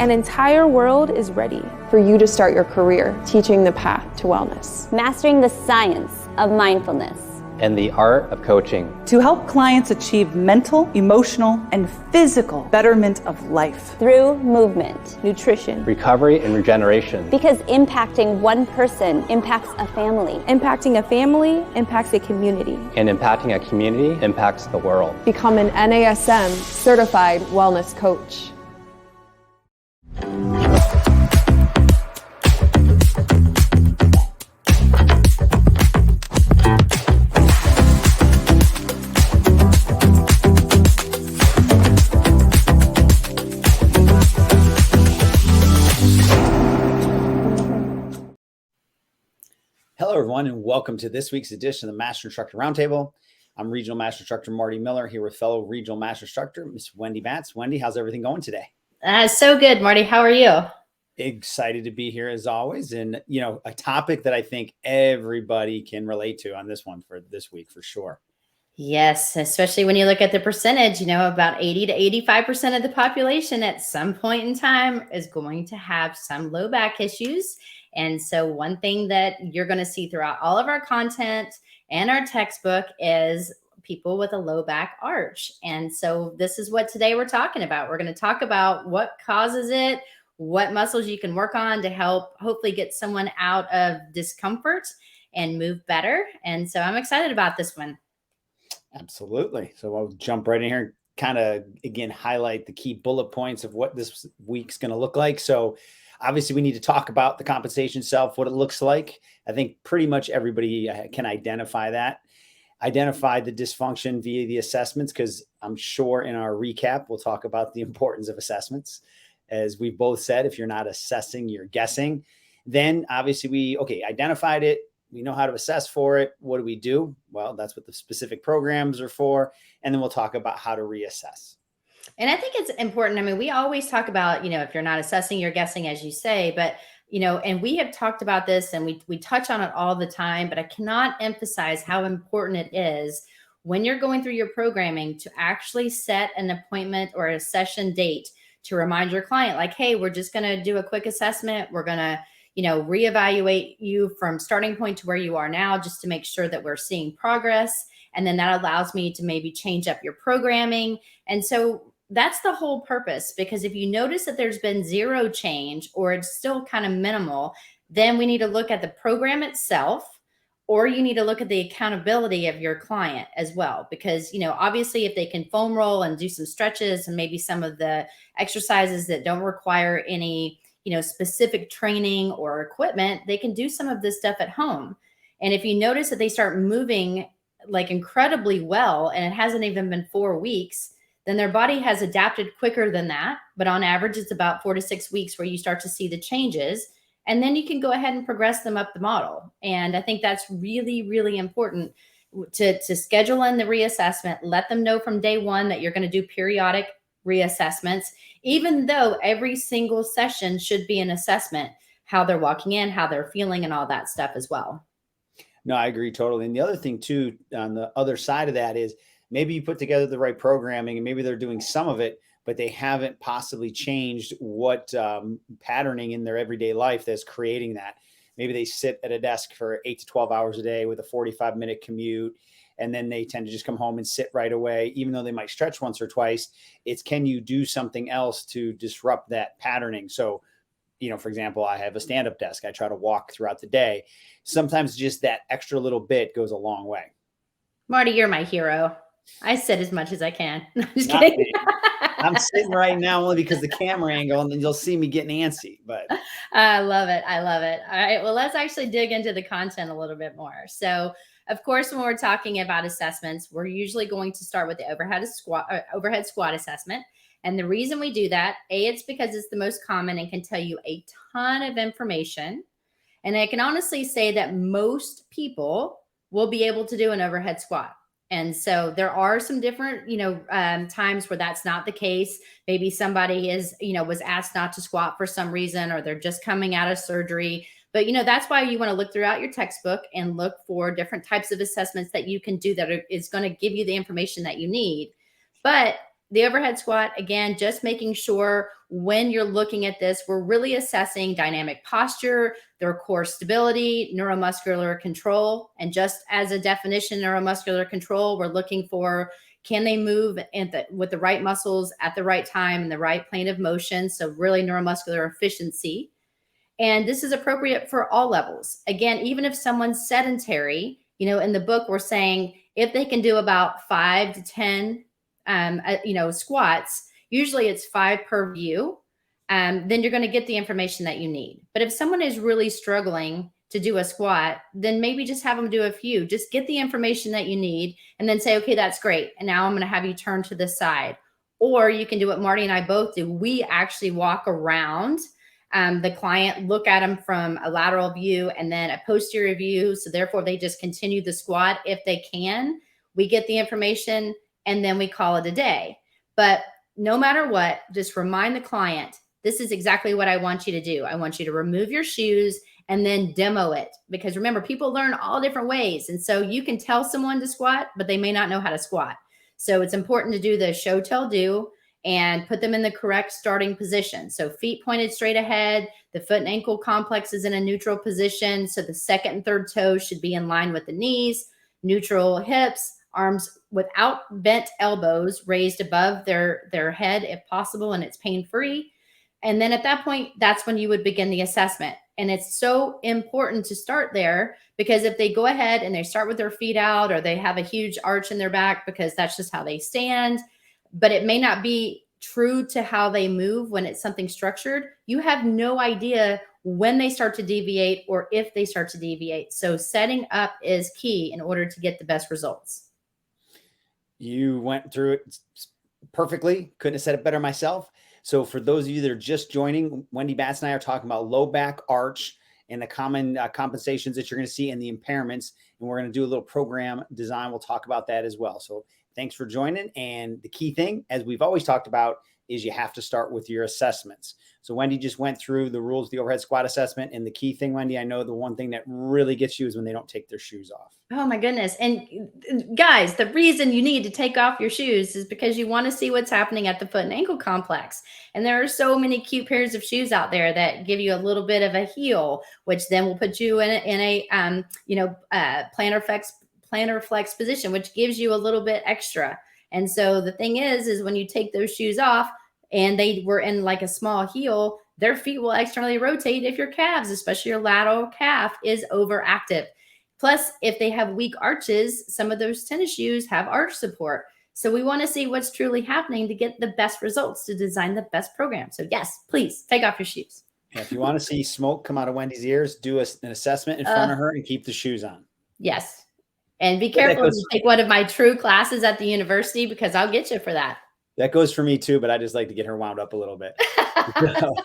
An entire world is ready for you to start your career teaching the path to wellness. Mastering the science of mindfulness. And the art of coaching. To help clients achieve mental, emotional, and physical betterment of life. Through movement, nutrition, recovery, and regeneration. Because impacting one person impacts a family. Impacting a family impacts a community. And impacting a community impacts the world. Become an NASM certified wellness coach. Hello, everyone, and welcome to this week's edition of the Master Instructor Roundtable. I'm Regional Master Instructor Marty Miller here with fellow Regional Master Instructor, Miss Wendy Batts. Wendy, how's everything going today? So good, Marty. How are you? Excited to be here as always. And, a topic that I think everybody can relate to on this one for this week for sure. Yes, especially when you look at the percentage, about 80 to 85% of the population at some point in time is going to have some low back issues. And so one thing that you're going to see throughout all of our content and our textbook is people with a low back arch. And so this is what today we're talking about. We're going to talk about what causes it, what muscles you can work on to help hopefully get someone out of discomfort and move better. And so I'm excited about this one. Absolutely. So I'll jump right in here and kind of, again, highlight the key bullet points of what this week's going to look like. So obviously, we need to talk about the compensation itself, what it looks like. I think pretty much everybody can identify that. Identify the dysfunction via the assessments, because I'm sure in our recap, we'll talk about the importance of assessments. As we both said, if you're not assessing, you're guessing. Then obviously we identified it. We know how to assess for it. What do we do? Well, that's what the specific programs are for. And then we'll talk about how to reassess. And I think it's important. I mean, we always talk about, if you're not assessing, you're guessing, as you say, but, and we have talked about this and we touch on it all the time, but I cannot emphasize how important it is when you're going through your programming to actually set an appointment or a session date to remind your client, like, hey, we're just going to do a quick assessment. We're going to, reevaluate you from starting point to where you are now, just to make sure that we're seeing progress. And then that allows me to maybe change up your programming. And so that's the whole purpose, because if you notice that there's been zero change or it's still kind of minimal, then we need to look at the program itself, or you need to look at the accountability of your client as well. Because, obviously if they can foam roll and do some stretches and maybe some of the exercises that don't require any, specific training or equipment, they can do some of this stuff at home. And if you notice that they start moving like incredibly well, and it hasn't even been 4 weeks, then their body has adapted quicker than that. But on average, it's about 4 to 6 weeks where you start to see the changes. And then you can go ahead and progress them up the model. And I think that's really, really important to schedule in the reassessment. Let them know from day one that you're going to do periodic reassessments, even though every single session should be an assessment, how they're walking in, how they're feeling, and all that stuff as well. No, I agree totally. And the other thing too, on the other side of that is maybe you put together the right programming and maybe they're doing some of it, but they haven't possibly changed what patterning in their everyday life that's creating that. Maybe they sit at a desk for 8 to 12 hours a day with a 45-minute commute, and then they tend to just come home and sit right away, even though they might stretch once or twice. It's, can you do something else to disrupt that patterning? So, for example, I have a stand-up desk. I try to walk throughout the day. Sometimes just that extra little bit goes a long way. Marty, you're my hero. I sit as much as I can. No, I'm just kidding. I'm sitting right now only because the camera angle, and then you'll see me getting antsy. But I love it. I love it. All right. Well, let's actually dig into the content a little bit more. So, of course, when we're talking about assessments, we're usually going to start with the overhead squat assessment. And the reason we do that, it's because it's the most common and can tell you a ton of information. And I can honestly say that most people will be able to do an overhead squat. And so there are some different, times where that's not the case. Maybe somebody was asked not to squat for some reason, or they're just coming out of surgery. But, that's why you want to look throughout your textbook and look for different types of assessments that you can do that is going to give you the information that you need. But, the overhead squat, again, just making sure when you're looking at this, we're really assessing dynamic posture, their core stability, neuromuscular control. And just as a definition, neuromuscular control, we're looking for, can they move with the right muscles at the right time in the right plane of motion? So really neuromuscular efficiency. And this is appropriate for all levels. Again, even if someone's sedentary, in the book, we're saying if they can do about 5 to 10, squats, usually it's 5 per view, then you're going to get the information that you need. But if someone is really struggling to do a squat, then maybe just have them do a few. Just get the information that you need and then say, okay, that's great. And now I'm going to have you turn to the side. Or you can do what Marty and I both do. We actually walk around the client, look at them from a lateral view and then a posterior view. So therefore, they just continue the squat if they can. We get the information and then we call it a day. But no matter what, just remind the client, this is exactly what I want you to do. I want you to remove your shoes and then demo it. Because remember, people learn all different ways. And so you can tell someone to squat, but they may not know how to squat. So it's important to do the show, tell, do, and put them in the correct starting position. So feet pointed straight ahead, the foot and ankle complex is in a neutral position. So the second and third toes should be in line with the knees, neutral hips, arms without bent elbows raised above their head if possible, and it's pain-free. And then at that point, that's when you would begin the assessment. And it's so important to start there because if they go ahead and they start with their feet out or they have a huge arch in their back because that's just how they stand, but it may not be true to how they move when it's something structured, you have no idea when they start to deviate or if they start to deviate. So setting up is key in order to get the best results. You went through it perfectly. Couldn't have said it better myself. So for those of you that are just joining, Wendy Batts and I are talking about low back arch and the common compensations that you're going to see and the impairments. And we're going to do a little program design. We'll talk about that as well. So thanks for joining. And the key thing, as we've always talked about, is you have to start with your assessments. So Wendy just went through the rules, the overhead squat assessment. And the key thing, Wendy, I know the one thing that really gets you is when they don't take their shoes off. Oh my goodness. And guys, the reason you need to take off your shoes is because you want to see what's happening at the foot and ankle complex. And there are so many cute pairs of shoes out there that give you a little bit of a heel, which then will put you in a plantar flex position, which gives you a little bit extra. And so the thing is when you take those shoes off and they were in like a small heel, their feet will externally rotate if your calves, especially your lateral calf, is overactive. Plus, if they have weak arches, some of those tennis shoes have arch support. So we want to see what's truly happening to get the best results to design the best program. So yes, please take off your shoes. Yeah, if you want to see smoke come out of Wendy's ears, do an assessment in front of her and keep the shoes on. Yes. And be careful to take one of my true classes at the university because I'll get you for that. That goes for me too, but I just like to get her wound up a little bit. So,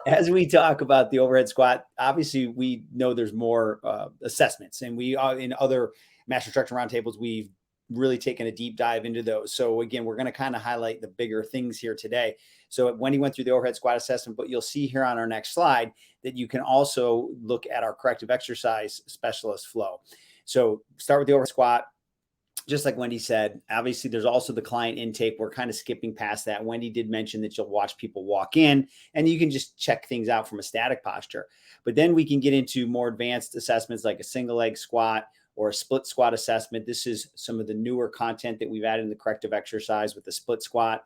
as we talk about the overhead squat, obviously we know there's more assessments, and we are in other Master Instructor Roundtables, we've really taken a deep dive into those. So again, we're going to kind of highlight the bigger things here today. So Wendy went through the overhead squat assessment, but you'll see here on our next slide that you can also look at our corrective exercise specialist flow. So start with the overhead squat. Just like Wendy said, obviously there's also the client intake. We're kind of skipping past that. Wendy did mention that you'll watch people walk in and you can just check things out from a static posture. But then we can get into more advanced assessments like a single leg squat or a split squat assessment. This is some of the newer content that we've added in the corrective exercise with the split squat.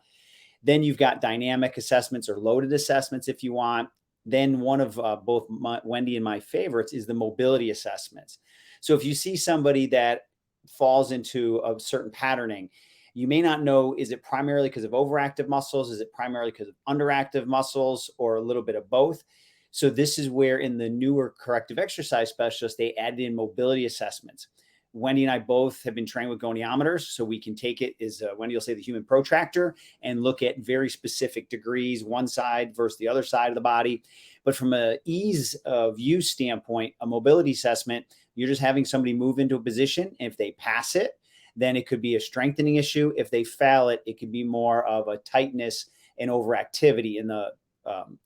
Then you've got dynamic assessments or loaded assessments if you want. Then one of both Wendy and my favorites is the mobility assessments. So if you see somebody that falls into a certain patterning, you may not know, is it primarily because of overactive muscles? Is it primarily because of underactive muscles, or a little bit of both? So this is where in the newer corrective exercise specialists, they added in mobility assessments. Wendy and I both have been trained with goniometers, so we can take it as Wendy will say the human protractor and look at very specific degrees, one side versus the other side of the body. But from an ease of use standpoint, a mobility assessment, you're just having somebody move into a position. And if they pass it, then it could be a strengthening issue. If they fail it, it could be more of a tightness and overactivity in the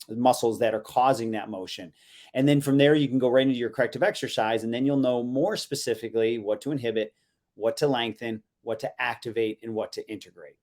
muscles that are causing that motion. And then from there, you can go right into your corrective exercise, and then you'll know more specifically what to inhibit, what to lengthen, what to activate, and what to integrate.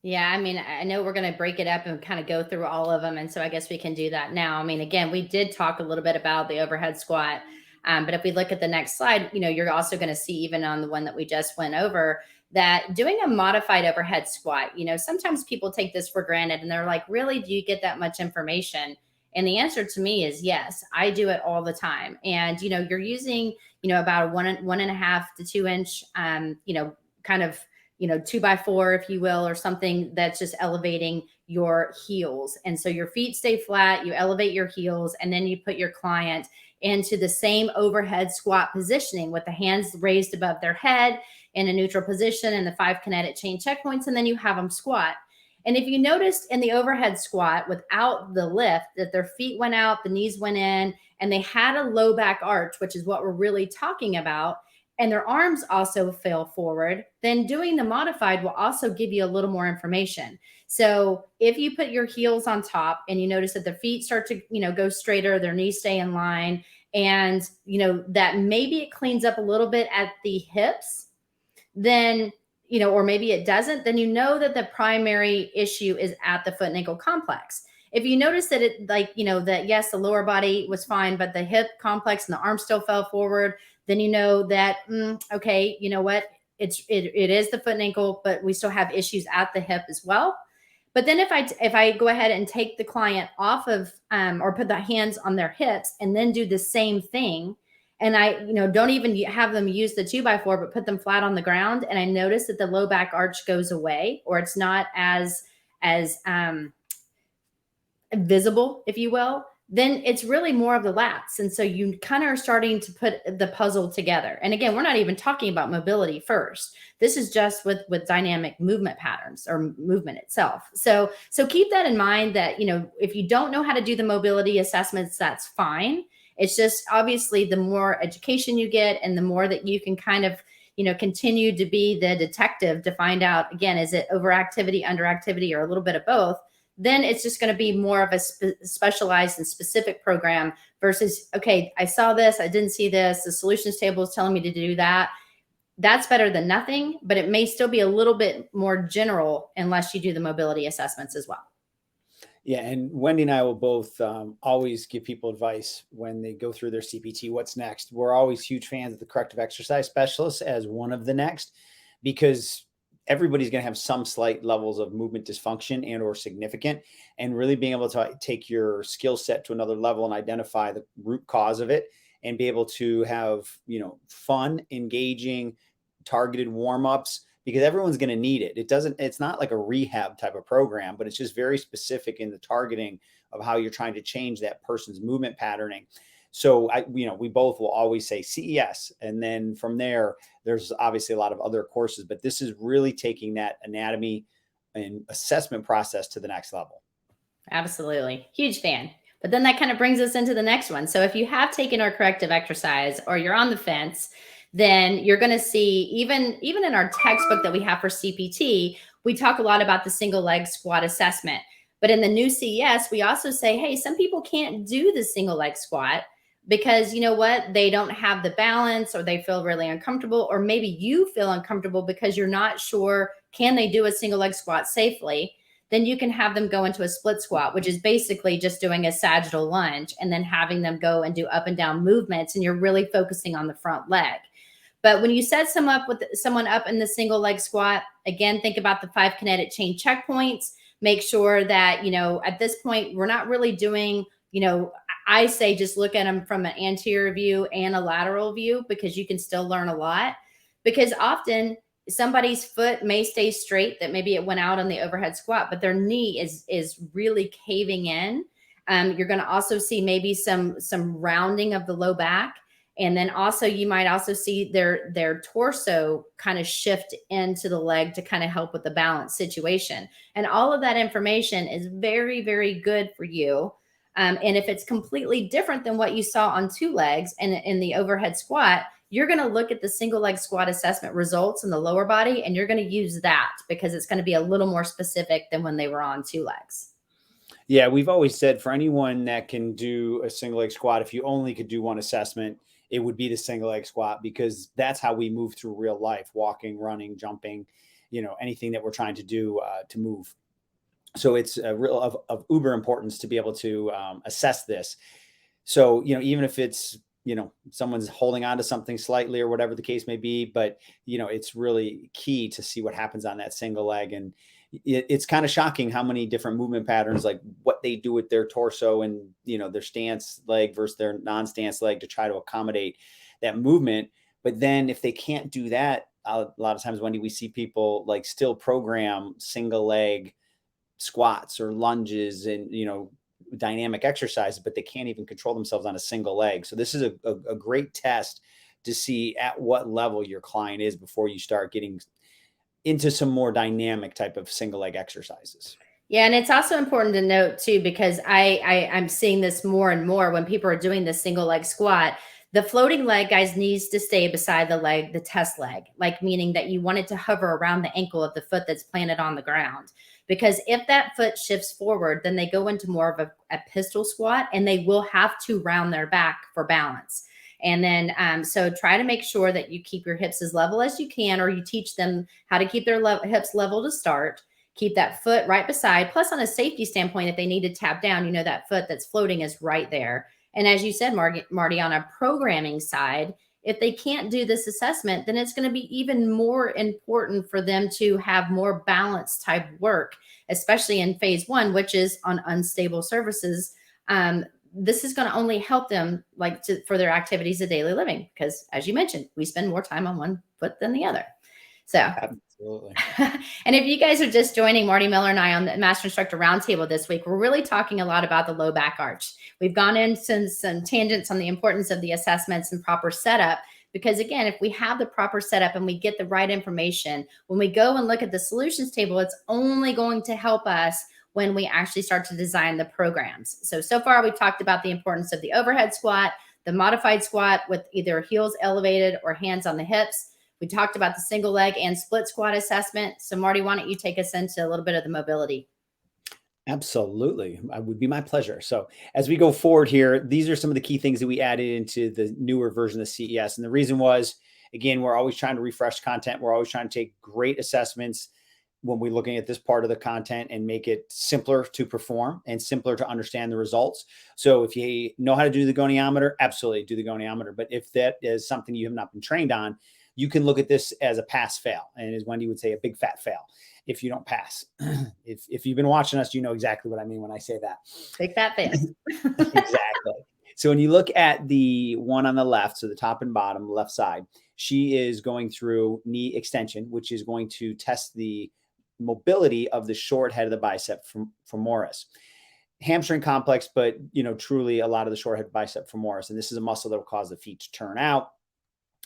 Yeah, I mean, I know we're going to break it up and kind of go through all of them. And so I guess we can do that now. I mean, again, we did talk a little bit about the overhead squat. But if we look at the next slide, you're also going to see, even on the one that we just went over, that doing a modified overhead squat, sometimes people take this for granted and they're like, really, do you get that much information? And the answer to me is yes, I do it all the time. And, you're using, about a 1.5 to 2 inch, kind of 2x4, if you will, or something that's just elevating your heels. And so your feet stay flat, you elevate your heels, and then you put your client into the same overhead squat positioning with the hands raised above their head in a neutral position and the 5 kinetic chain checkpoints. And then you have them squat. And if you noticed in the overhead squat without the lift, that their feet went out, the knees went in, and they had a low back arch, which is what we're really talking about, and their arms also fell forward, then doing the modified will also give you a little more information. So if you put your heels on top and you notice that the feet start to, go straighter, their knees stay in line, and, that maybe it cleans up a little bit at the hips, then, or maybe it doesn't, then that the primary issue is at the foot and ankle complex. If you notice that that yes, the lower body was fine, but the hip complex and the arm still fell forward, then that, okay, you know what? It is the foot and ankle, but we still have issues at the hip as well. But then if I go ahead and take the client off of, or put the hands on their hips and then do the same thing, and I, don't even have them use the 2x4, but put them flat on the ground, and I notice that the low back arch goes away, or it's not as visible, if you will, then it's really more of the lats. And so you kind of are starting to put the puzzle together. And again, we're not even talking about mobility first. This is just with dynamic movement patterns or movement itself. So keep that in mind, that, if you don't know how to do the mobility assessments, that's fine. It's just obviously the more education you get and the more that you can kind of, continue to be the detective to find out, again, is it overactivity, underactivity, or a little bit of both? Then it's just going to be more of a specialized and specific program versus, okay, I saw this, I didn't see this, the solutions table is telling me to do that. That's better than nothing, but it may still be a little bit more general unless you do the mobility assessments as well. Yeah, and Wendy and I will both always give people advice when they go through their CPT, what's next. We're always huge fans of the corrective exercise specialist as one of the next, because everybody's going to have some slight levels of movement dysfunction and or significant, and really being able to take your skill set to another level and identify the root cause of it and be able to have, fun, engaging, targeted warm-ups, because everyone's going to need it. It's not like a rehab type of program, but it's just very specific in the targeting of how you're trying to change that person's movement patterning. So we both will always say CES. And then from there, there's obviously a lot of other courses, but this is really taking that anatomy and assessment process to the next level. Absolutely. Huge fan. But then that kind of brings us into the next one. So if you have taken our corrective exercise or you're on the fence, then you're going to see, even in our textbook that we have for CPT, we talk a lot about the single leg squat assessment. But in the new CES, we also say, hey, some people can't do the single leg squat because they don't have the balance, or they feel really uncomfortable, or maybe you feel uncomfortable because you're not sure, can they do a single leg squat safely? Then you can have them go into a split squat, which is basically just doing a sagittal lunge and then having them go and do up and down movements. And you're really focusing on the front leg. But when you set someone up in the single leg squat, again, think about the 5 kinetic chain checkpoints. Make sure that, at this point, we're not really doing, I say just look at them from an anterior view and a lateral view, because you can still learn a lot. Because often somebody's foot may stay straight, that maybe it went out on the overhead squat, but their knee is really caving in. You're going to also see maybe some rounding of the low back. And then also you might also see their torso kind of shift into the leg to kind of help with the balance situation. And all of that information is very, very good for you. And if it's completely different than what you saw on 2 legs and in the overhead squat, you're going to look at the single leg squat assessment results in the lower body, and you're going to use that because it's going to be a little more specific than when they were on 2 legs. Yeah, we've always said for anyone that can do a single leg squat, if you only could do one assessment, it would be the single leg squat, because that's how we move through real life, walking, running, jumping. anything that we're trying to do to move. So it's real of uber importance to be able to assess this. So, even if it's, someone's holding on to something slightly or whatever the case may be, but, it's really key to see what happens on that single leg. And it's kind of shocking how many different movement patterns, like what they do with their torso and, their stance leg versus their non-stance leg to try to accommodate that movement. But then if they can't do that, a lot of times, Wendy, we see people like still program single leg squats or lunges and, dynamic exercises, but they can't even control themselves on a single leg. So this is a great test to see at what level your client is before you start getting into some more dynamic type of single leg exercises. Yeah. And it's also important to note too, because I'm seeing this more and more when people are doing the single leg squat. The floating leg, guys, needs to stay beside the test leg, like meaning that you want it to hover around the ankle of the foot that's planted on the ground. Because if that foot shifts forward, then they go into more of a pistol squat, and they will have to round their back for balance. And then, so try to make sure that you keep your hips as level as you can, or you teach them how to keep their hips level to start. Keep that foot right beside. Plus, on a safety standpoint, if they need to tap down, that foot that's floating is right there. And as you said, Marty, on a programming side, if they can't do this assessment, then it's going to be even more important for them to have more balanced type work, especially in phase 1, which is on unstable surfaces. This is going to only help them for their activities of daily living, because as you mentioned, we spend more time on one foot than the other. So, absolutely. And if you guys are just joining Marty Miller and I on the Master Instructor Roundtable this week, we're really talking a lot about the low back arch. We've gone into some tangents on the importance of the assessments and proper setup, because again, if we have the proper setup and we get the right information, when we go and look at the solutions table, it's only going to help us when we actually start to design the programs. So far we've talked about the importance of the overhead squat, the modified squat with either heels elevated or hands on the hips. We talked about the single leg and split squat assessment. So Marty, why don't you take us into a little bit of the mobility? Absolutely. It would be my pleasure. So as we go forward here, these are some of the key things that we added into the newer version of CES. And the reason was, again, we're always trying to refresh content. We're always trying to take great assessments when we're looking at this part of the content and make it simpler to perform and simpler to understand the results. So if you know how to do the goniometer, absolutely do the goniometer. But if that is something you have not been trained on, you can look at this as a pass fail. And as Wendy would say, a big fat fail if you don't pass. If you've been watching us, you know exactly what I mean when I say that. Big fat fail. Exactly. So when you look at the one on the left, so the top and bottom left side, she is going through knee extension, which is going to test the mobility of the short head of the bicep femoris. Hamstring complex, but truly a lot of the short head bicep femoris. And this is a muscle that will cause the feet to turn out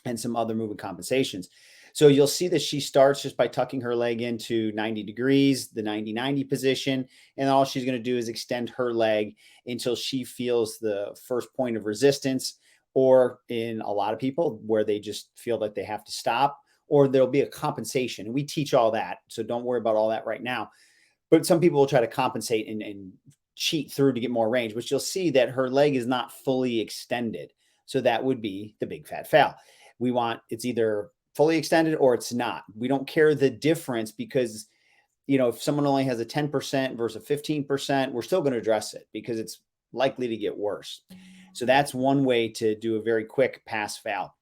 and some other movement compensations. So you'll see that she starts just by tucking her leg into 90 degrees, the 90-90 position. And all she's going to do is extend her leg until she feels the first point of resistance, or in a lot of people where they just feel like they have to stop, or there'll be a compensation. And we teach all that. So don't worry about all that right now. But some people will try to compensate and cheat through to get more range, which you'll see that her leg is not fully extended. So that would be the big fat fail. We want it's either fully extended or it's not. We don't care the difference, because, if someone only has a 10% versus a 15%, we're still going to address it because it's likely to get worse. So that's one way to do a very quick pass fail.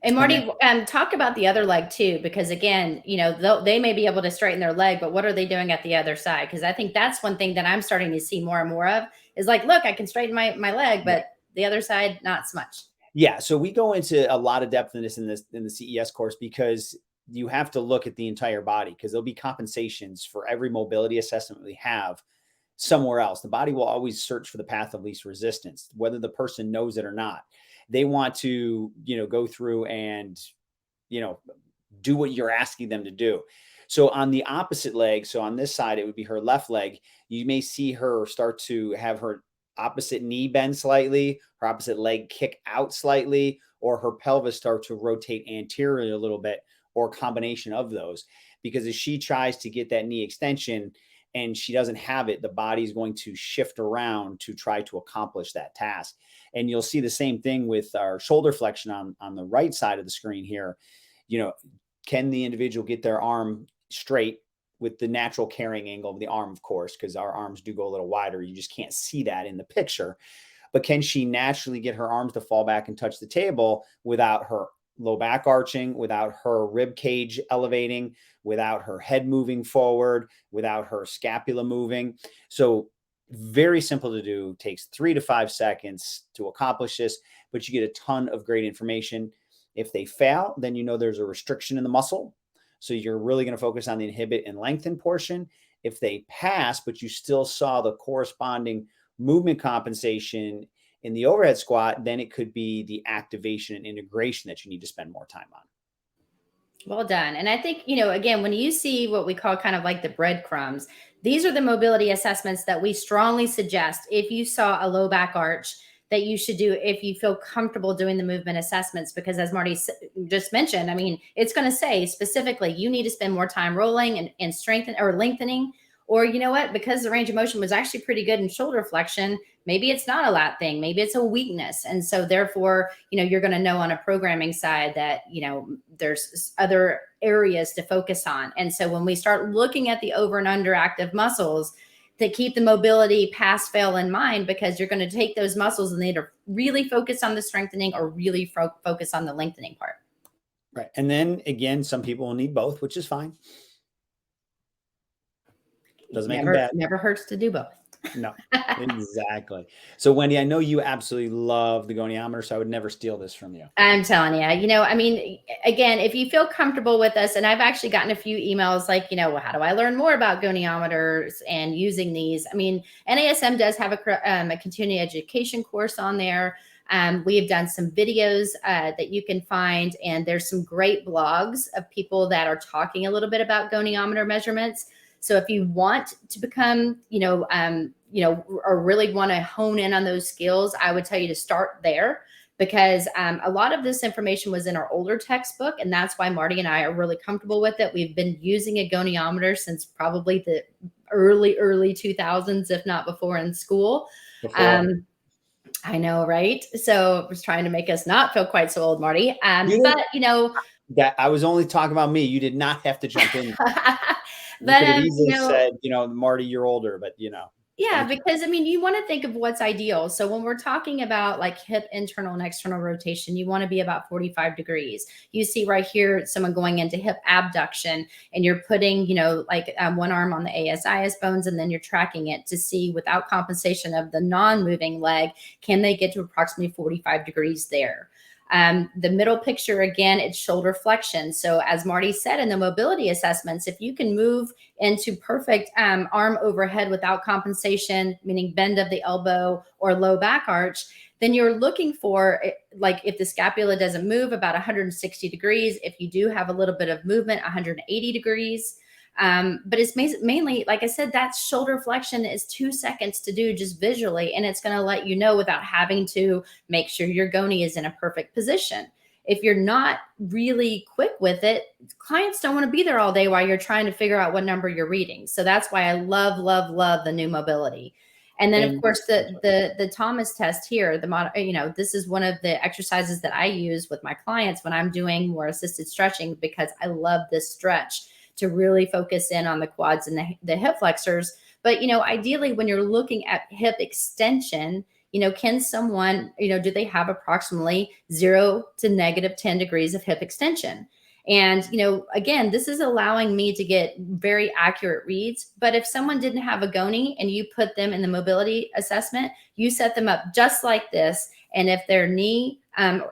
And Marty, talk about the other leg too, because again, they may be able to straighten their leg, but what are they doing at the other side? Because I think that's one thing that I'm starting to see more and more of is like, look, I can straighten my leg, but the other side, not so much. Yeah. So we go into a lot of depth in this in the CES course, because you have to look at the entire body, because there'll be compensations for every mobility assessment we have somewhere else. The body will always search for the path of least resistance, whether the person knows it or not. They want to, go through and, do what you're asking them to do. So on the opposite leg, so on this side, it would be her left leg. You may see her start to have her opposite knee bend slightly, her opposite leg kick out slightly, or her pelvis start to rotate anteriorly a little bit, or a combination of those. Because as she tries to get that knee extension and she doesn't have it, the body is going to shift around to try to accomplish that task. And you'll see the same thing with our shoulder flexion on the right side of the screen here. Can the individual get their arm straight with the natural carrying angle of the arm, of course, because our arms do go a little wider. You just can't see that in the picture. But can she naturally get her arms to fall back and touch the table without her low back arching, without her rib cage elevating, without her head moving forward, without her scapula moving? So very simple to do, takes 3 to 5 seconds to accomplish this, but you get a ton of great information. If they fail, then you know there's a restriction in the muscle. So you're really going to focus on the inhibit and lengthen portion. If they pass, but you still saw the corresponding movement compensation in the overhead squat, then it could be the activation and integration that you need to spend more time on. Well done. And I think, again, when you see what we call kind of like the breadcrumbs, these are the mobility assessments that we strongly suggest if you saw a low back arch that you should do if you feel comfortable doing the movement assessments. Because as Marty just mentioned, I mean, it's going to say specifically, you need to spend more time rolling and strengthen or lengthening. Or you know what, because the range of motion was actually pretty good in shoulder flexion, maybe it's not a lat thing, maybe it's a weakness. And so therefore, you're going to know on a programming side that, there's other areas to focus on. And so when we start looking at the over and under active muscles, to keep the mobility pass fail in mind, because you're going to take those muscles and either really focus on the strengthening or really focus on the lengthening part. Right. And then again, some people will need both, which is fine. Doesn't make them bad. Never hurts to do both. No, exactly. So Wendy, I know you absolutely love the goniometer, so I would never steal this from you. I'm telling you, I mean, again, if you feel comfortable with us, and I've actually gotten a few emails like, how do I learn more about goniometers and using these? I mean, NASM does have a continuing education course on there. We have done some videos that you can find, and there's some great blogs of people that are talking a little bit about goniometer measurements. So if you want to become, or really want to hone in on those skills, I would tell you to start there, because a lot of this information was in our older textbook. And that's why Marty and I are really comfortable with it. We've been using a goniometer since probably the early 2000s, if not before, in school. I know, right? So it was trying to make us not feel quite so old, Marty. That I was only talking about me. You did not have to jump in. But you could have easily said, Marty, you're older, but Yeah, because I mean, you want to think of what's ideal. So when we're talking about like hip internal and external rotation, you want to be about 45 degrees. You see right here, someone going into hip abduction, and you're putting, one arm on the ASIS bones, and then you're tracking it to see, without compensation of the non-moving leg, can they get to approximately 45 degrees there? The middle picture, again, it's shoulder flexion. So as Marty said in the mobility assessments, if you can move into perfect arm overhead without compensation, meaning bend of the elbow or low back arch, then you're looking for, like, if the scapula doesn't move, about 160 degrees. If you do have a little bit of movement, 180 degrees. But it's mainly, like I said, that shoulder flexion is 2 seconds to do just visually. And it's going to let you know without having to make sure your goni is in a perfect position. If you're not really quick with it, clients don't want to be there all day while you're trying to figure out what number you're reading. So that's why I love, love, love the new mobility. And then, of course, the Thomas test here, this is one of the exercises that I use with my clients when I'm doing more assisted stretching, because I love this stretch to really focus in on the quads and the hip flexors. But, ideally, when you're looking at hip extension, can someone, do they have approximately 0 to negative 10 degrees of hip extension? And, again, this is allowing me to get very accurate reads. But if someone didn't have a goni and you put them in the mobility assessment, you set them up just like this. And if their knee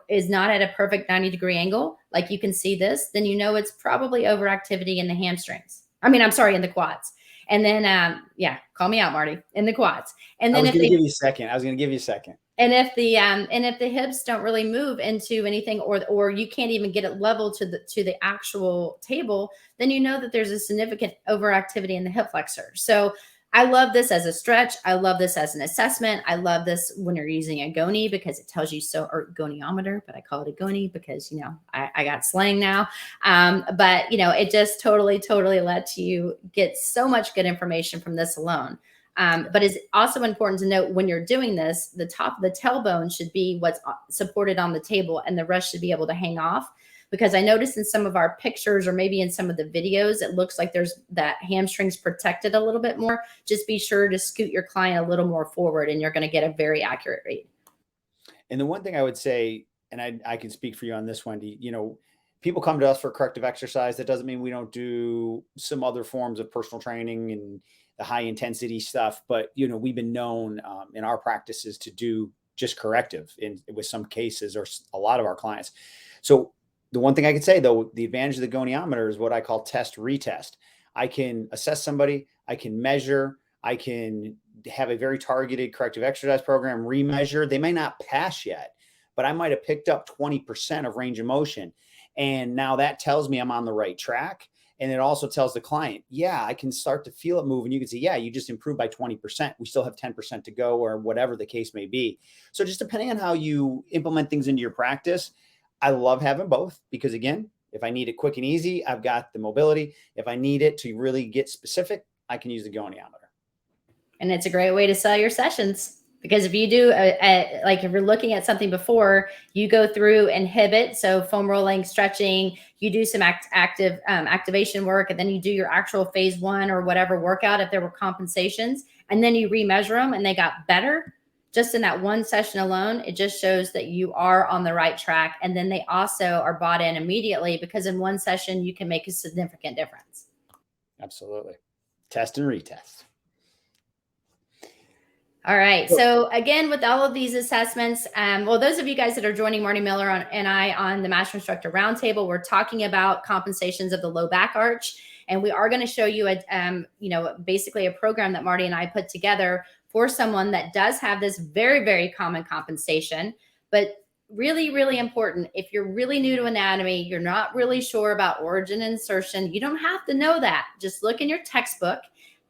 is not at a perfect 90-degree angle, like you can see this, then it's probably overactivity in the hamstrings. In the quads. And then, call me out, Marty, in the quads. And then I was going to give you a second. And if the hips don't really move into anything, or you can't even get it level to the actual table, then that there's a significant overactivity in the hip flexor. So I love this as a stretch. I love this as an assessment. I love this when you're using a goni, because it tells you or goniometer, but I call it a goni because, I got slang now. But it just totally lets you get so much good information from this alone. But it's also important to note, when you're doing this, the top of the tailbone should be what's supported on the table, and the rest should be able to hang off. because I noticed in some of our pictures or maybe in some of the videos, it looks like there's that hamstrings protected a little bit more. Just be sure to scoot your client a little more forward and you're going to get a very accurate read. And the one thing I would say, and I can speak for you on this, Wendy, people come to us for corrective exercise. That doesn't mean we don't do some other forms of personal training and the high intensity stuff. But, we've been known in our practices to do just corrective with some cases or a lot of our clients. So the one thing I could say, though, the advantage of the goniometer is what I call test retest. I can assess somebody, I can measure, I can have a very targeted corrective exercise program, remeasure. They may not pass yet, but I might have picked up 20% of range of motion. And now that tells me I'm on the right track. And it also tells the client, yeah, I can start to feel it move. And you can say, yeah, you just improved by 20%. We still have 10% to go, or whatever the case may be. So just depending on how you implement things into your practice, I love having both, because again, if I need it quick and easy, I've got the mobility. If I need it to really get specific, I can use the goniometer. And it's a great way to sell your sessions, because if you do like if you're looking at something before, you go through inhibit, so foam rolling, stretching, you do some activation work, and then you do your actual phase 1 or whatever workout if there were compensations, and then you remeasure them and they got better just in that one session alone. It just shows that you are on the right track. And then they also are bought in immediately, because in one session you can make a significant difference. Absolutely. Test and retest. All right. So again, with all of these assessments, well, those of you guys that are joining Marty Miller and I on the Master Instructor Roundtable, we're talking about compensations of the low back arch. And we are going to show you basically a program that Marty and I put together for someone that does have this very, very common compensation, but really, really important. If you're really new to anatomy, you're not really sure about origin and insertion, you don't have to know that. Just look in your textbook,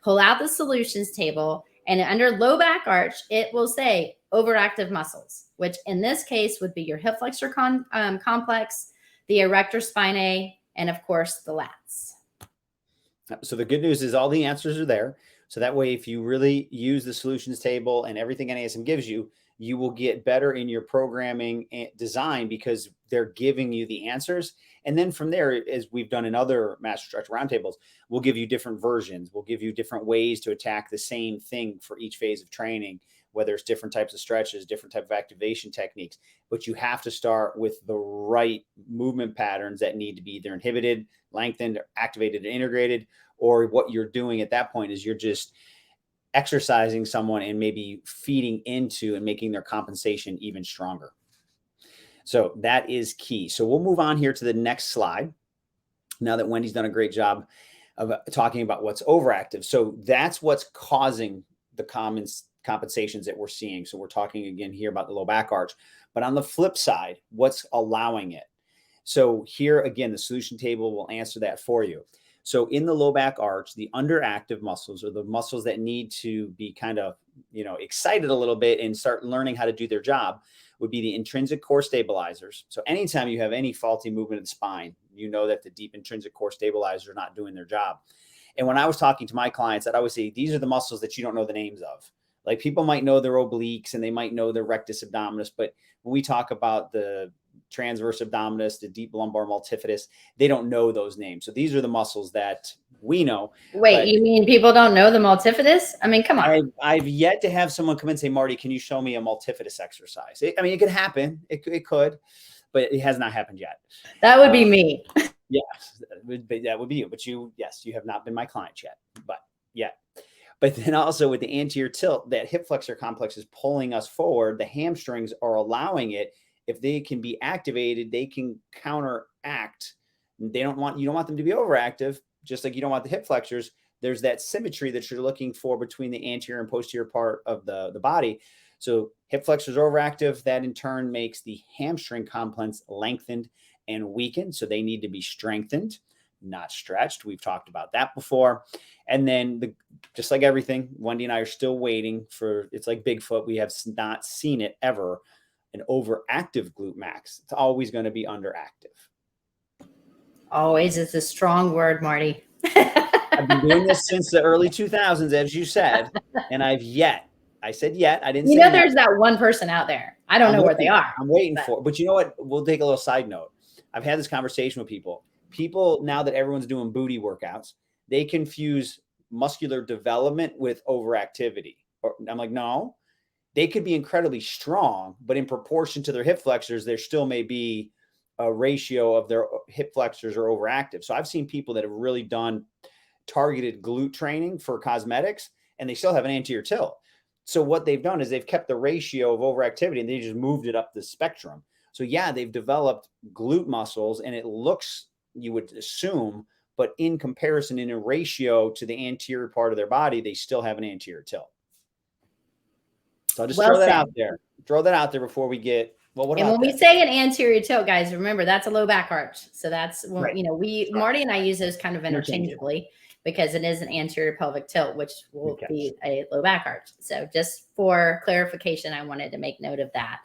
pull out the solutions table, and under low back arch, it will say overactive muscles, which in this case would be your hip flexor complex, the erector spinae, and of course the lats. So the good news is all the answers are there. So that way, if you really use the solutions table and everything NASM gives you, you will get better in your programming and design, because they're giving you the answers. And then from there, as we've done in other Master Instructor Roundtables, we'll give you different versions. We'll give you different ways to attack the same thing for each phase of training, whether it's different types of stretches, different type of activation techniques. But you have to start with the right movement patterns that need to be either inhibited, lengthened, activated, and integrated, or what you're doing at that point is you're just exercising someone and maybe feeding into and making their compensation even stronger. So that is key. So we'll move on here to the next slide, now that Wendy's done a great job of talking about what's overactive. So that's what's causing the common compensations that we're seeing. So we're talking again here about the low back arch, but on the flip side, what's allowing it? So here again, the solution table will answer that for you. So in the low back arch, the underactive muscles, or the muscles that need to be kind of, excited a little bit and start learning how to do their job, would be the intrinsic core stabilizers. So anytime you have any faulty movement of the spine, you know that the deep intrinsic core stabilizers are not doing their job. And when I was talking to my clients, I'd always say, these are the muscles that you don't know the names of. Like, people might know their obliques and they might know their rectus abdominis, but when we talk about the transverse abdominis, the deep lumbar multifidus, they don't know those names. So these are the muscles that we know. Wait, you mean people don't know the multifidus? I mean, come on. I've yet to have someone come and say, Marty, can you show me a multifidus exercise? It could happen. It could, but it has not happened yet. That would be me. Yes, that would be you. But you have not been my client yet, But then also with the anterior tilt, that hip flexor complex is pulling us forward. The hamstrings are allowing it. If they can be activated, they can counteract. You don't want them to be overactive, just like you don't want the hip flexors. There's that symmetry that you're looking for between the anterior and posterior part of the body. So hip flexors are overactive. That in turn makes the hamstring complex lengthened and weakened. So they need to be strengthened, not stretched. We've talked about that before. And then just like everything, Wendy and I are still waiting for, it's like Bigfoot. We have not seen it ever, an overactive glute max. It's always going to be underactive. Always is a strong word, Marty. I've been doing this since the early 2000s, as you said, and I said yet. I didn't say there's that one person out there. I don't know where they are. I'm waiting for, but you know what? We'll take a little side note. I've had this conversation with people. People, now that everyone's doing booty workouts, they confuse muscular development with overactivity. I'm like, no, they could be incredibly strong, but in proportion to their hip flexors, there still may be a ratio of their hip flexors are overactive. So I've seen people that have really done targeted glute training for cosmetics, and they still have an anterior tilt. So what they've done is they've kept the ratio of overactivity and they just moved it up the spectrum. So yeah, they've developed glute muscles, and it looks, you would assume, but in comparison, in a ratio to the anterior part of their body, they still have an anterior tilt. So I'll just throw that out there. Throw that out there before we get, well, what and about when that? we say an anterior tilt, guys, remember that's a low back arch. So that's, Right. you know, Marty and I use those kind of interchangeably because it is an anterior pelvic tilt, which will be a low back arch. So just for clarification, I wanted to make note of that.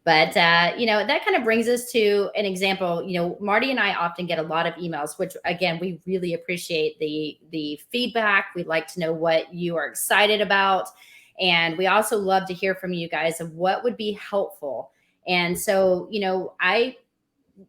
But, you know, that kind of brings us to an example. You know, Marty and I often get a lot of emails, which, again, we really appreciate the feedback. We'd like to know what you are excited about. And we also love to hear from you guys of what would be helpful. And so, you know, I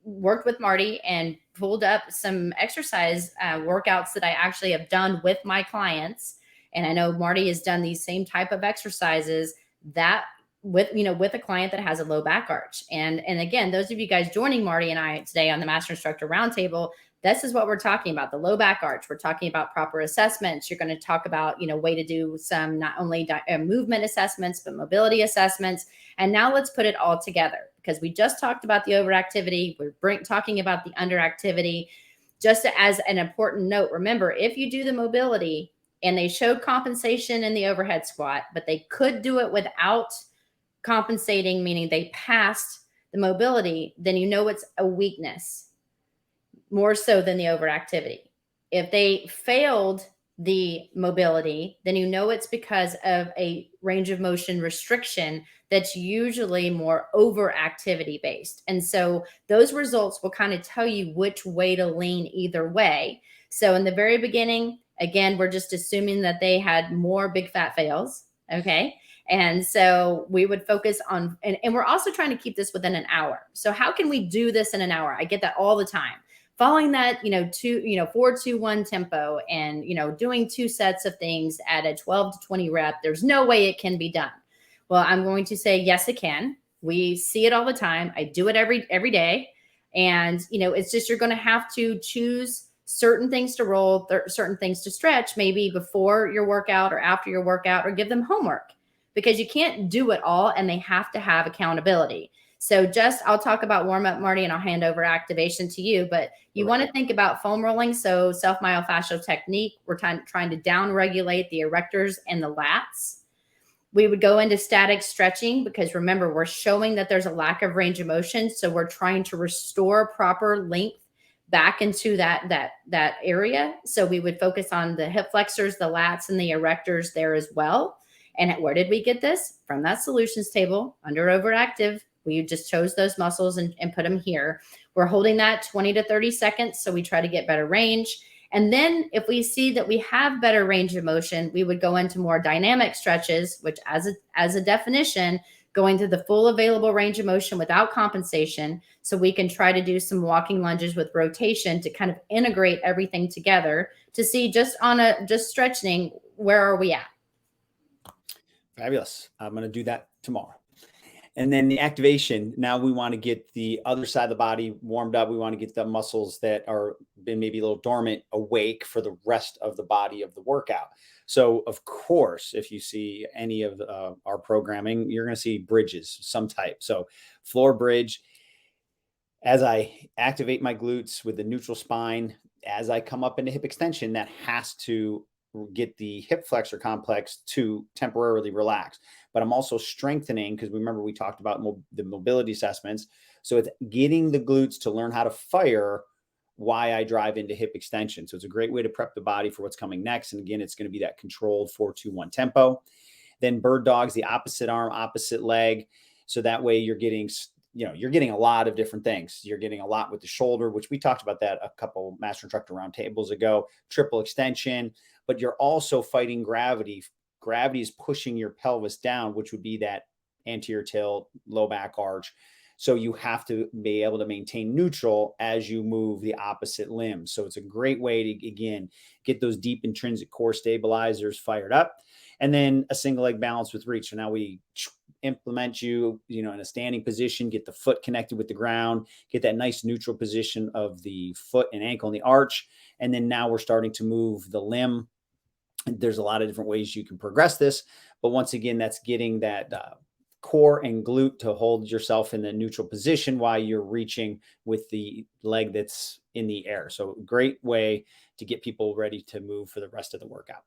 worked with Marty and pulled up some exercise workouts that I actually have done with my clients. And I know Marty has done these same type of exercises that with a client that has a low back arch. And again, those of you guys joining Marty and I today on the Master Instructor Roundtable, this is what we're talking about, the low back arch. We're talking about proper assessments. You're going to talk about, you know, way to do some not only movement assessments, but mobility assessments. And now let's put it all together, because we just talked about the overactivity. We're talking about the underactivity. Just as an important note, remember, if you do the mobility and they showed compensation in the overhead squat, but they could do it without compensating, meaning they passed the mobility, then you know it's a weakness more so than the overactivity. If they failed the mobility, then you know it's because of a range of motion restriction that's usually more overactivity based. And so those results will kind of tell you which way to lean either way. So in the very beginning, again, we're just assuming that they had more big fat fails. Okay. And so we would focus on, and we're also trying to keep this within an hour. So how can we do this in an hour? I get that all the time. Following that, 4-2-1 tempo and, doing 2 sets of things at a 12 to 20 rep, there's no way it can be done. Well, I'm going to say, yes, it can. We see it all the time. I do it every day. And, it's just, you're going to have to choose certain things to roll, certain things to stretch, maybe before your workout or after your workout, or give them homework, because you can't do it all and they have to have accountability. So I'll talk about warm up, Marty, and I'll hand over activation to you, but you want to think about foam rolling. So self-myofascial technique, we're trying to down regulate the erectors and the lats. We would go into static stretching because remember, we're showing that there's a lack of range of motion. So we're trying to restore proper length back into that area. So we would focus on the hip flexors, the lats, and the erectors there as well. And where did we get this? From that solutions table under overactive. We just chose those muscles and put them here. We're holding that 20 to 30 seconds. So we try to get better range. And then if we see that we have better range of motion, we would go into more dynamic stretches, which as a definition, going to the full available range of motion without compensation. So we can try to do some walking lunges with rotation to kind of integrate everything together to see just stretching, where are we at? Fabulous. I'm going to do that tomorrow. And then the activation, now we want to get the other side of the body warmed up. We want to get the muscles that are been maybe a little dormant awake for the rest of the body of the workout. So of course, if you see any of our programming, you're going to see bridges, some type. So floor bridge, as I activate my glutes with the neutral spine, as I come up into hip extension, that has to get the hip flexor complex to temporarily relax. But I'm also strengthening, because remember we talked about the mobility assessments. So it's getting the glutes to learn how to fire while I drive into hip extension. So it's a great way to prep the body for what's coming next. And again, it's going to be that controlled 4-2-1 tempo. Then bird dogs, the opposite arm, opposite leg. So that way you're getting a lot of different things. You're getting a lot with the shoulder, which we talked about that a couple Master Instructor Roundtables ago, triple extension, but you're also fighting gravity. Gravity is pushing your pelvis down, which would be that anterior tilt, low back arch. So you have to be able to maintain neutral as you move the opposite limb. So it's a great way to, again, get those deep intrinsic core stabilizers fired up. And then a single leg balance with reach. So now we implement you in a standing position, get the foot connected with the ground, get that nice neutral position of the foot and ankle in the arch. And then now we're starting to move the limb. There's a lot of different ways you can progress this. But once again, that's getting that core and glute to hold yourself in the neutral position while you're reaching with the leg that's in the air. So great way to get people ready to move for the rest of the workout.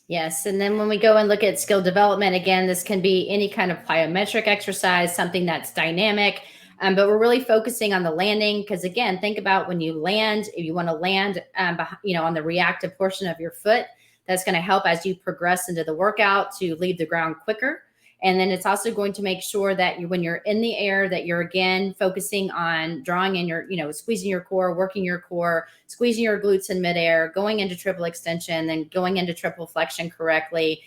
Yes. And then when we go and look at skill development, again, this can be any kind of plyometric exercise, something that's dynamic, but we're really focusing on the landing. Because again, think about when you land, if you want to land, on the reactive portion of your foot, that's going to help as you progress into the workout to leave the ground quicker. And then it's also going to make sure that when you're in the air, that you're again focusing on drawing in your, squeezing your core, working your core, squeezing your glutes in midair, going into triple extension, then going into triple flexion correctly,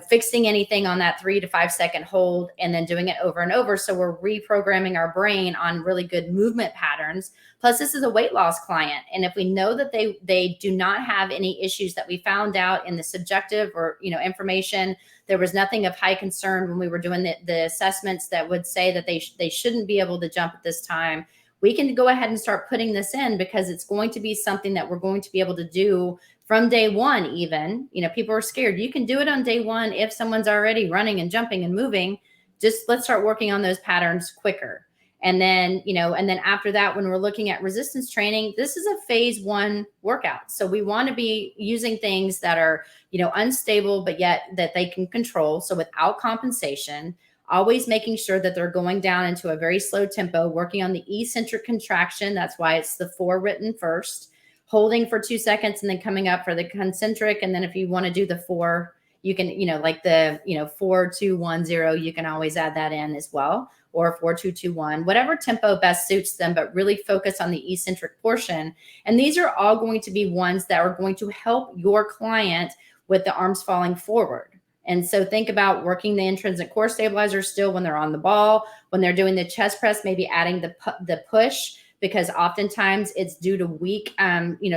fixing anything on that 3 to 5 second hold, and then doing it over and over. So we're reprogramming our brain on really good movement patterns. Plus, this is a weight loss client. And if we know that they do not have any issues that we found out in the subjective or, information, there was nothing of high concern when we were doing the assessments that would say that they shouldn't be able to jump at this time, we can go ahead and start putting this in, because it's going to be something that we're going to be able to do from day one. Even, people are scared. You can do it on day one. If someone's already running and jumping and moving, just let's start working on those patterns quicker. And then, and then after that, when we're looking at resistance training, this is a phase 1 workout. So we want to be using things that are, unstable, but yet that they can control. So without compensation, always making sure that they're going down into a very slow tempo, working on the eccentric contraction. That's why it's the 4 written first, holding for 2 seconds and then coming up for the concentric. And then if you want to do the 4, you can, like the, 4, 2, 1, 0, you can always add that in as well, or 4, 2, 2, 1, whatever tempo best suits them, but really focus on the eccentric portion. And these are all going to be ones that are going to help your client with the arms falling forward. And so think about working the intrinsic core stabilizer still when they're on the ball, when they're doing the chest press, maybe adding the push, because oftentimes it's due to weak,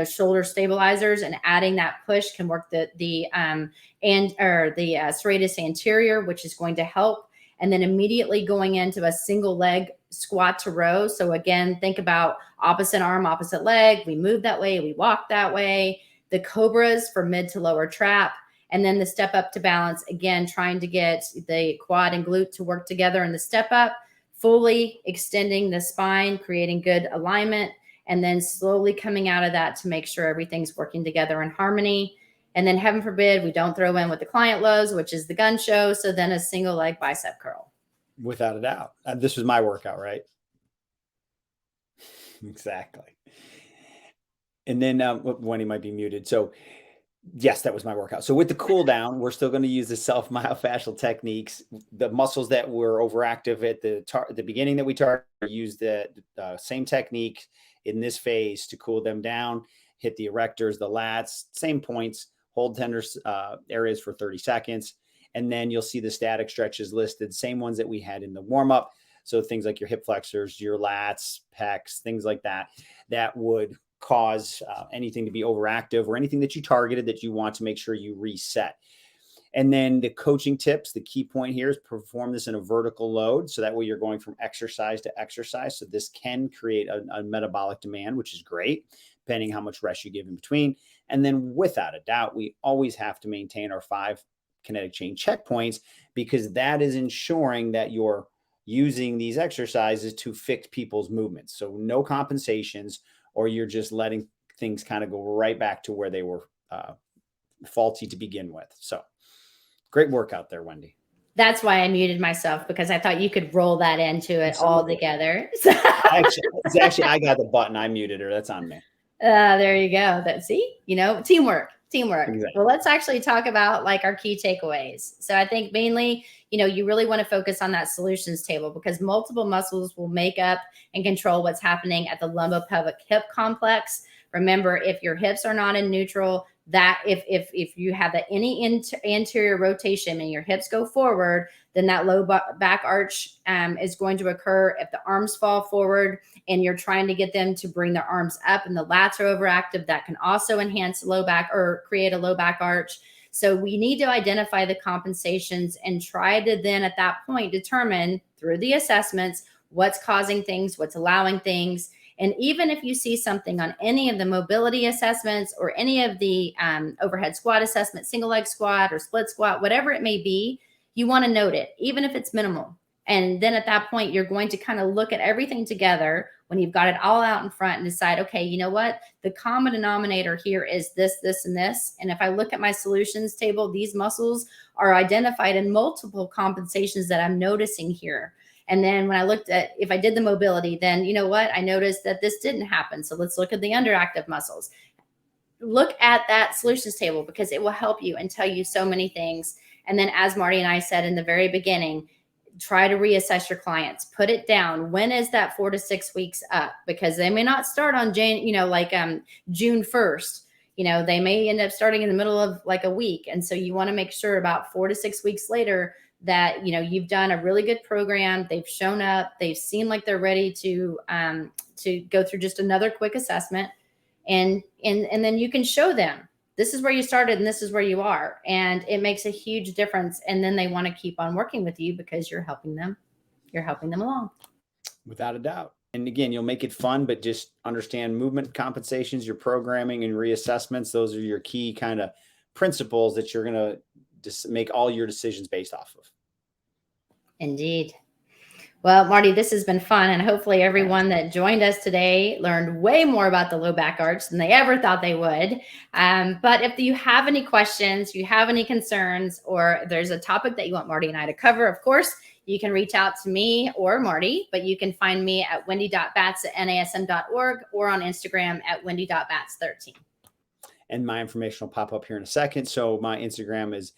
shoulder stabilizers, and adding that push can work the serratus anterior, which is going to help. And then immediately going into a single leg squat to row. So again, think about opposite arm, opposite leg. We move that way, we walk that way. The cobras for mid to lower trap. And then the step up to balance, again, trying to get the quad and glute to work together in the step up, fully extending the spine, creating good alignment, and then slowly coming out of that to make sure everything's working together in harmony. And then heaven forbid, we don't throw in with the client lows, which is the gun show. So then a single leg bicep curl. Without a doubt. This was my workout, right? Exactly. And then Wendy might be muted. So yes, that was my workout. So with the cool down, we're still going to use the self-myofascial techniques. The muscles that were overactive at the beginning that we target, use the same technique in this phase to cool them down, hit the erectors, the lats, same points, hold tender areas for 30 seconds. And then you'll see the static stretches listed, same ones that we had in the warm-up. So things like your hip flexors, your lats, pecs, things like that, that would cause anything to be overactive, or anything that you targeted that you want to make sure you reset. And then the coaching tips, the key point here is perform this in a vertical load. So that way you're going from exercise to exercise. So this can create a metabolic demand, which is great, depending how much rest you give in between. And then without a doubt, we always have to maintain our 5 kinetic chain checkpoints, because that is ensuring that you're using these exercises to fix people's movements. So no compensations, or you're just letting things kind of go right back to where they were faulty to begin with. So great workout there, Wendy. That's why I muted myself, because I thought you could roll that into it all together. Actually, I got the button. I muted her. That's on me. There you go. Teamwork. Exactly. Well, let's actually talk about like our key takeaways. So I think mainly, you really want to focus on that solutions table, because multiple muscles will make up and control what's happening at the lumbopelvic hip complex. Remember, if your hips are not in neutral, that if you have that any anterior rotation and your hips go forward, then that low back arch is going to occur. If the arms fall forward and you're trying to get them to bring their arms up and the lats are overactive, that can also enhance low back or create a low back arch. So we need to identify the compensations and try to then at that point determine through the assessments what's causing things, what's allowing things. And even if you see something on any of the mobility assessments or any of the overhead squat assessment, single leg squat or split squat, whatever it may be, you want to note it, even if it's minimal. And then at that point, you're going to kind of look at everything together when you've got it all out in front and decide, okay, you know what? The common denominator here is this, this, and this. And if I look at my solutions table, these muscles are identified in multiple compensations that I'm noticing here. And then when I looked at, if I did the mobility, then you know what? I noticed that this didn't happen. So let's look at the underactive muscles. Look at that solutions table because it will help you and tell you so many things. And then as Marty and I said in the very beginning, try to reassess your clients, put it down. When is that 4 to 6 weeks up? Because they may not start on June 1st. They may end up starting in the middle of like a week. And so you want to make sure about 4 to 6 weeks later that, you've done a really good program. They've shown up, they've seemed like they're ready to go through just another quick assessment. And then you can show them, this is where you started and this is where you are. And it makes a huge difference. And then they want to keep on working with you because you're helping them along. Without a doubt. And again, you'll make it fun, but just understand movement compensations, your programming and reassessments. Those are your key kind of principles that you're going to just make all your decisions based off of. Indeed. Well, Marty, this has been fun. And hopefully everyone that joined us today learned way more about the low back arch than they ever thought they would. But if you have any questions, you have any concerns, or there's a topic that you want Marty and I to cover, of course, you can reach out to me or Marty, but you can find me at wendy.batts@nasm.org or on Instagram at wendy.batts13. And my information will pop up here in a second. So my Instagram is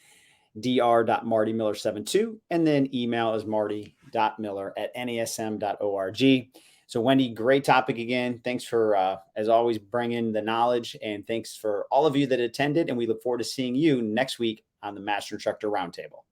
dr.martymiller72, and then email is marty.miller@nasm.org. So Wendy, great topic again. Thanks for, as always, bringing the knowledge, and thanks for all of you that attended. And we look forward to seeing you next week on the Master Instructor Roundtable.